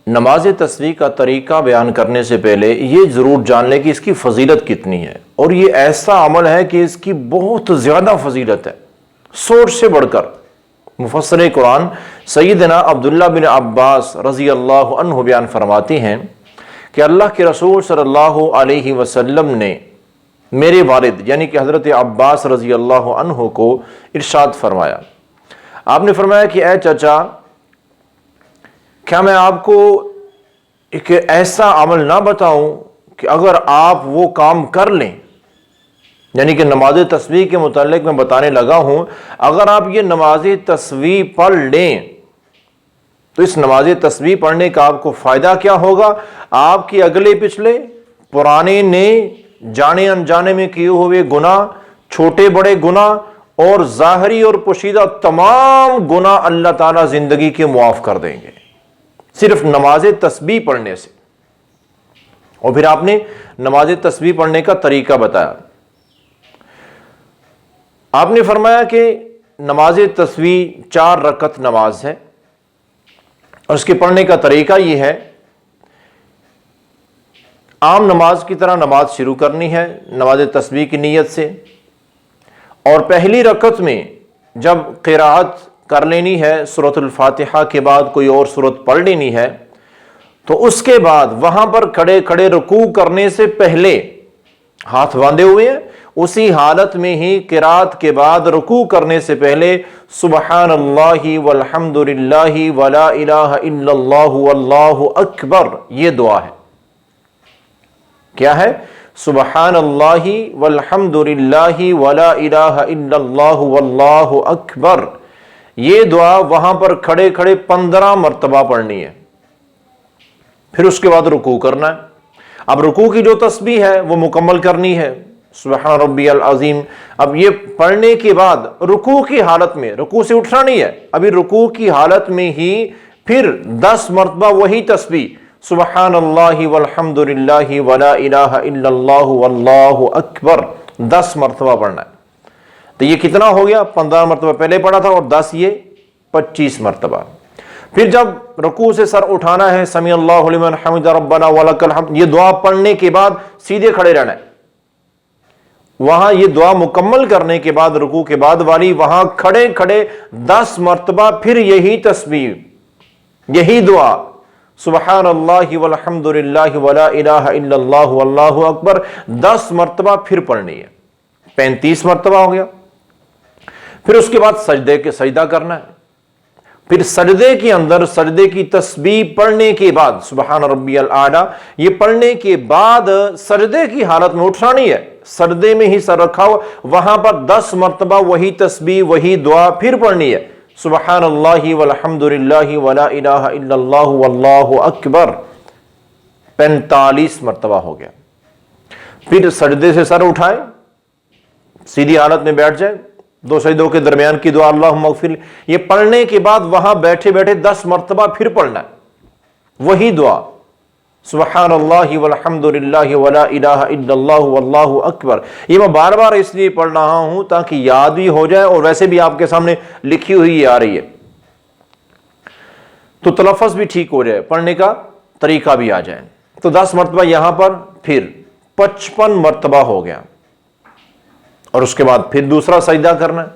نماز تسبیح کا طریقہ بیان کرنے سے پہلے یہ ضرور جان لیں کہ اس کی فضیلت کتنی ہے، اور یہ ایسا عمل ہے کہ اس کی بہت زیادہ فضیلت ہے، سوچ سے بڑھ کر۔ مفسر قرآن سیدنا عبداللہ بن عباس رضی اللہ عنہ بیان فرماتے ہیں کہ اللہ کے رسول صلی اللہ علیہ وسلم نے میرے والد یعنی کہ حضرت عباس رضی اللہ عنہ کو ارشاد فرمایا۔ آپ نے فرمایا کہ اے چچا، کیا میں آپ کو ایک ایسا عمل نہ بتاؤں کہ اگر آپ وہ کام کر لیں، یعنی کہ نماز تسبیح کے متعلق میں بتانے لگا ہوں، اگر آپ یہ نماز تسبیح پڑھ لیں تو اس نماز تسبیح پڑھنے کا آپ کو فائدہ کیا ہوگا؟ آپ کے اگلے پچھلے پرانے نئے جانے انجانے میں کیے ہوئے گناہ، چھوٹے بڑے گناہ اور ظاہری اور پوشیدہ تمام گناہ اللہ تعالیٰ زندگی کے معاف کر دیں گے، صرف نماز تسبیح پڑھنے سے۔ اور پھر آپ نے نماز تسبیح پڑھنے کا طریقہ بتایا۔ آپ نے فرمایا کہ نماز تسبیح 4 رکعت نماز ہے، اور اس کے پڑھنے کا طریقہ یہ ہے، عام نماز کی طرح نماز شروع کرنی ہے نماز تسبیح کی نیت سے، اور پہلی رکعت میں جب قراءت کر لینی ہے، سورۃ الفاتحہ کے بعد کوئی اور سورت پڑھ لینی ہے، تو اس کے بعد وہاں پر کھڑے کھڑے رکوع کرنے سے پہلے ہاتھ باندھے ہوئے ہیں، اسی حالت میں ہی قراءت کے بعد رکوع کرنے سے پہلے سبحان اللہ والحمد للہ ولا الہ الا اللہ واللہ اکبر، یہ دعا ہے۔ کیا ہے؟ سبحان اللہ والحمد للہ ولا الہ الا اللہ واللہ اکبر، یہ دعا وہاں پر کھڑے کھڑے 15 مرتبہ پڑھنی ہے۔ پھر اس کے بعد رکوع کرنا ہے۔ اب رکوع کی جو تسبیح ہے وہ مکمل کرنی ہے، سبحان ربی العظیم۔ اب یہ پڑھنے کے بعد رکوع کی حالت میں، رکوع سے اٹھنا نہیں ہے، ابھی رکوع کی حالت میں ہی پھر 10 مرتبہ وہی تسبیح سبحان اللہ والحمد للہ ولا الہ الا اللہ واللہ اکبر 10 مرتبہ پڑھنا ہے۔ تو یہ کتنا ہو گیا؟ 15 مرتبہ پہلے پڑھا تھا، اور 10 یہ 25 مرتبہ۔ پھر جب رکوع سے سر اٹھانا ہے، سمی اللہ لمن حمد ربنا ولک الحمد، یہ دعا پڑھنے کے بعد سیدھے کھڑے رہنا ہے۔ وہاں یہ دعا مکمل کرنے کے بعد رکوع کے بعد والی وہاں کھڑے کھڑے 10 مرتبہ پھر یہی تسبیح، یہی دعا سبحان اللہ والحمد للہ ولا الہ الا اللہ واللہ اکبر 10 مرتبہ پھر پڑھنی ہے، 35 مرتبہ ہو گیا۔ پھر اس کے بعد سجدہ کرنا ہے۔ پھر سجدے کے اندر سجدے کی تسبیح پڑھنے کے بعد سبحان ربی الاعلی، یہ پڑھنے کے بعد سجدے کی حالت میں اٹھنا نہیں ہے، سجدے میں ہی سر رکھا ہوا، وہاں پر 10 مرتبہ وہی تسبیح وہی دعا پھر پڑھنی ہے، سبحان اللہ والحمد للہ ولا الہ الا اللہ واللہ اکبر 45 مرتبہ ہو گیا۔ پھر سجدے سے سر اٹھائیں، سیدھی حالت میں بیٹھ جائیں، 2 سجدوں کے درمیان کی دعا اللہم اغفر لی، یہ پڑھنے کے بعد وہاں بیٹھے بیٹھے 10 مرتبہ پھر پڑھنا ہے وہی دعا سبحان اللہ والحمد للہ ولا الہ الا اللہ واللہ اکبر۔ یہ میں بار بار اس لیے پڑھ رہا ہوں تاکہ یاد بھی ہو جائے، اور ویسے بھی آپ کے سامنے لکھی ہوئی آ رہی ہے تو تلفظ بھی ٹھیک ہو جائے، پڑھنے کا طریقہ بھی آ جائے۔ تو 10 مرتبہ یہاں پر، پھر 55 مرتبہ ہو گیا، اور اس کے بعد پھر دوسرا سجدہ کرنا ہے،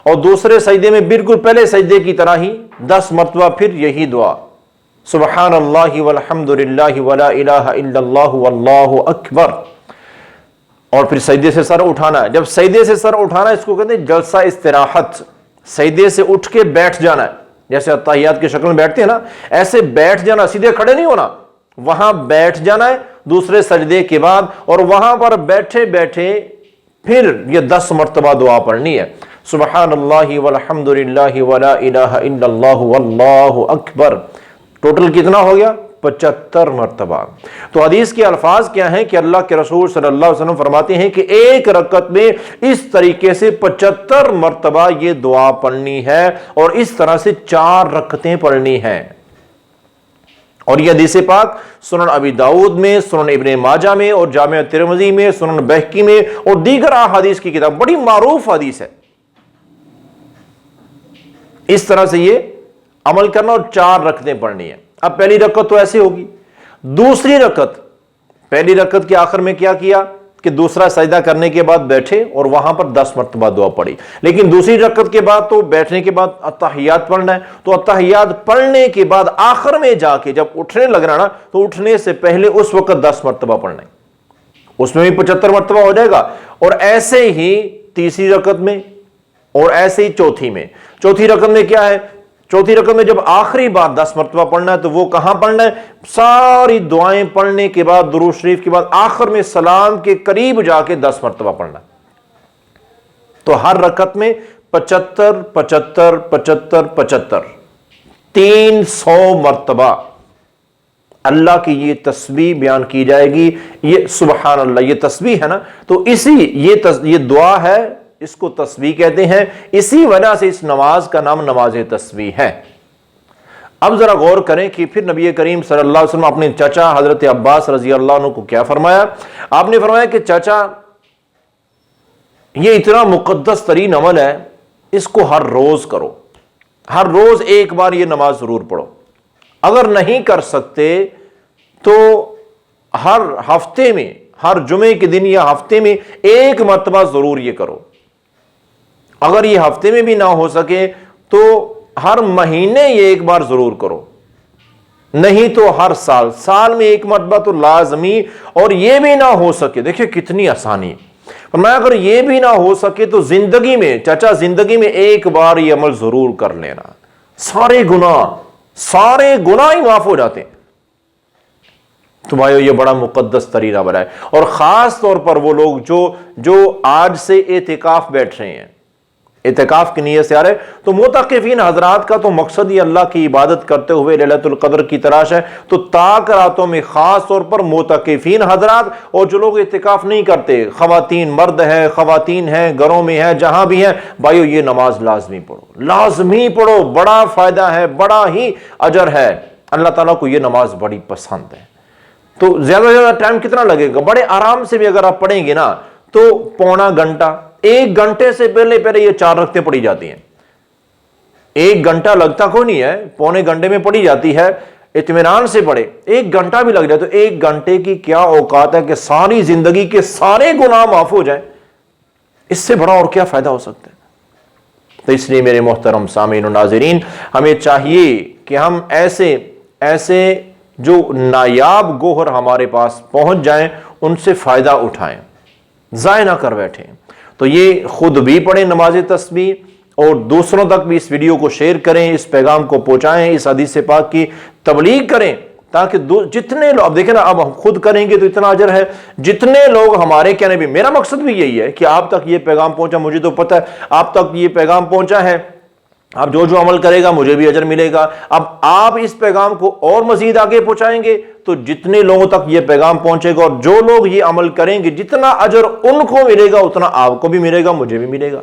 اور دوسرے سجدے میں بالکل پہلے سجدے کی طرح ہی 10 مرتبہ پھر یہی دعا سبحان اللہ والحمد للہ ولا الہ الا اللہ واللہ اکبر، اور پھر سجدے سے سر اٹھانا ہے۔ جب سجدے سے سر اٹھانا ہے اس کو کہتے ہیں جلسہ استراحت، سجدے سے اٹھ کے بیٹھ جانا ہے، جیسے اتحیات کی شکل میں بیٹھتے ہیں نا، ایسے بیٹھ جانا، سیدھے کھڑے نہیں ہونا، وہاں بیٹھ جانا ہے دوسرے سجدے کے بعد، اور وہاں پر بیٹھے بیٹھے پھر یہ 10 مرتبہ دعا پڑھنی ہے سبحان اللہ والحمد للہ ولا الہ الا اللہ واللہ اکبر۔ ٹوٹل کتنا ہو گیا؟ 75 مرتبہ۔ تو حدیث کے الفاظ کیا ہیں کہ اللہ کے رسول صلی اللہ علیہ وسلم فرماتے ہیں کہ ایک رکعت میں اس طریقے سے 75 مرتبہ یہ دعا پڑھنی ہے، اور اس طرح سے 4 رکعتیں پڑھنی ہیں۔ اور یہ حدیث پاک سنن ابی داؤد میں، سنن ابن ماجہ میں، اور جامع ترمذی میں، سنن بہقی میں، اور دیگر احادیث کی کتاب، بڑی معروف حدیث ہے۔ اس طرح سے یہ عمل کرنا، اور 4 رکعتیں پڑھنی ہے۔ اب پہلی رکعت تو ایسے ہوگی، دوسری رکعت پہلی رکعت کے آخر میں کیا کیا کہ دوسرا سجدہ کرنے کے بعد بیٹھے اور وہاں پر 10 مرتبہ دعا پڑھی، لیکن دوسری رکعت کے بعد تو بیٹھنے کے بعد اتحیات پڑھنا ہے، تو اتحیات پڑھنے کے بعد آخر میں جا کے جب اٹھنے لگنا نا تو اٹھنے سے پہلے اس وقت 10 مرتبہ پڑھنا ہے، اس میں بھی 75 مرتبہ ہو جائے گا، اور ایسے ہی تیسری رکعت میں اور ایسے ہی چوتھی میں۔ چوتھی رکعت میں کیا ہے؟ چوتھی رکعت میں جب آخری بار 10 مرتبہ پڑھنا ہے تو وہ کہاں پڑھنا ہے؟ ساری دعائیں پڑھنے کے بعد درود شریف کے بعد آخر میں سلام کے قریب جا کے 10 مرتبہ پڑھنا ہے۔ تو ہر رکعت میں 75 75 75 75 300 مرتبہ اللہ کی یہ تسبیح بیان کی جائے گی۔ یہ سبحان اللہ یہ تسبیح ہے نا، تو یہ دعا ہے، اس کو تسبیح کہتے ہیں، اسی وجہ سے اس نماز کا نام نماز تسبیح ہے۔ اب ذرا غور کریں کہ پھر نبی کریم صلی اللہ علیہ وسلم اپنے چچا حضرت عباس رضی اللہ عنہ کو کیا فرمایا؟ آپ نے فرمایا کہ چچا یہ اتنا مقدس ترین عمل ہے، اس کو ہر روز کرو، ہر روز ایک بار یہ نماز ضرور پڑھو، اگر نہیں کر سکتے تو ہر ہفتے میں، ہر جمعے کے دن یا ہفتے میں ایک مرتبہ ضرور یہ کرو، اگر یہ ہفتے میں بھی نہ ہو سکے تو ہر مہینے یہ ایک بار ضرور کرو، نہیں تو ہر سال میں ایک مرتبہ تو لازمی، اور یہ بھی نہ ہو سکے، دیکھیں کتنی آسانی، فرمایا اگر یہ بھی نہ ہو سکے تو زندگی میں چچا زندگی میں ایک بار یہ عمل ضرور کر لینا، سارے گناہ ہی معاف ہو جاتے ہیں۔ تو بھائیو یہ بڑا مقدس ترین عمل ہے، اور خاص طور پر وہ لوگ جو آج سے اعتکاف بیٹھ رہے ہیں، اعتکاف کی نیت سے آ رہے، تو معتکفین حضرات کا تو مقصد یہ اللہ کی عبادت کرتے ہوئے لیلۃ القدر کی تلاش ہے، تو تاک راتوں میں خاص طور پر معتکفین حضرات اور جو لوگ اعتکاف نہیں کرتے، خواتین مرد ہیں، خواتین ہیں، گھروں میں ہیں، جہاں بھی ہیں، بھائیو یہ نماز لازمی پڑھو، بڑا فائدہ ہے، بڑا ہی اجر ہے، اللہ تعالیٰ کو یہ نماز بڑی پسند ہے۔ تو زیادہ سے زیادہ ٹائم کتنا لگے گا؟ بڑے آرام سے بھی اگر آپ پڑھیں گے نا تو پونا گھنٹہ، 1 گھنٹے سے پہلے یہ 4 رکعتیں پڑھی جاتی ہیں، 1 گھنٹہ لگتا کوئی نہیں ہے، پونے گھنٹے میں پڑھی جاتی ہے، اطمینان سے پڑھے، 1 گھنٹہ بھی لگ جائے تو 1 گھنٹے کی کیا اوقات ہے کہ ساری زندگی کے سارے گناہ معاف ہو جائیں، اس سے بڑا اور کیا فائدہ ہو سکتا ہے؟ تو اس لیے میرے محترم سامعین و ناظرین، ہمیں چاہیے کہ ہم ایسے جو نایاب گوہر ہمارے پاس پہنچ جائیں ان سے فائدہ اٹھائیں، ضائع نہ کر بیٹھیں۔ تو یہ خود بھی پڑھیں نماز تسبیح، اور دوسروں تک بھی اس ویڈیو کو شیئر کریں، اس پیغام کو پہنچائیں، اس حدیث پاک کی تبلیغ کریں، تاکہ جتنے لوگ، اب دیکھیں نا، اب ہم خود کریں گے تو اتنا اجر ہے، جتنے لوگ ہمارے کہنے بھی، میرا مقصد بھی یہی ہے کہ آپ تک یہ پیغام پہنچا، مجھے تو پتہ ہے آپ تک یہ پیغام پہنچا ہے، اب جو عمل کرے گا مجھے بھی اجر ملے گا۔ اب آپ اس پیغام کو اور مزید آگے پہنچائیں گے تو جتنے لوگوں تک یہ پیغام پہنچے گا اور جو لوگ یہ عمل کریں گے، جتنا اجر ان کو ملے گا اتنا آپ کو بھی ملے گا، مجھے بھی ملے گا۔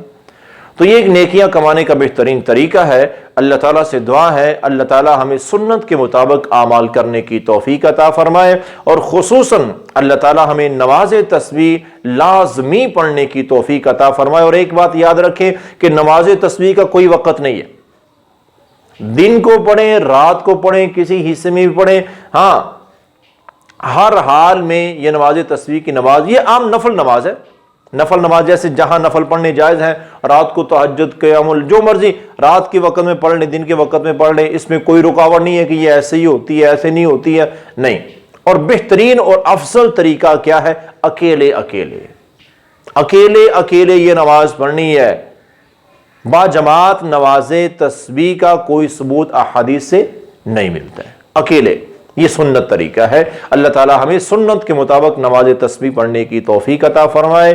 تو یہ ایک نیکیاں کمانے کا بہترین طریقہ ہے۔ اللہ تعالیٰ سے دعا ہے اللہ تعالیٰ ہمیں سنت کے مطابق اعمال کرنے کی توفیق عطا فرمائے، اور خصوصاً اللہ تعالیٰ ہمیں نماز تسبیح لازمی پڑھنے کی توفیق عطا فرمائے۔ اور ایک بات یاد رکھیں کہ نماز تسبیح کا کوئی وقت نہیں ہے، دن کو پڑھیں، رات کو پڑھیں، کسی حصے میں بھی پڑھیں، ہاں ہر حال میں یہ نماز تسبیح کی نماز یہ عام نفل نماز ہے، نفل نماز جیسے جہاں نفل پڑھنے جائز ہیں، رات کو تہجد قیام جو مرضی رات کے وقت میں پڑھ لیں، دن کے وقت میں پڑھ لیں، اس میں کوئی رکاوٹ نہیں ہے کہ یہ ایسے ہی ہوتی ہے، ایسے نہیں ہوتی ہے، نہیں۔ اور بہترین اور افضل طریقہ کیا ہے؟ اکیلے یہ نماز پڑھنی ہے۔ با جماعت نماز تسبیح کا کوئی ثبوت احادیث سے نہیں ملتا ہے، اکیلے یہ سنت طریقہ ہے۔ اللہ تعالی ہمیں سنت کے مطابق نماز تسبیح پڑھنے کی توفیق عطا فرمائے۔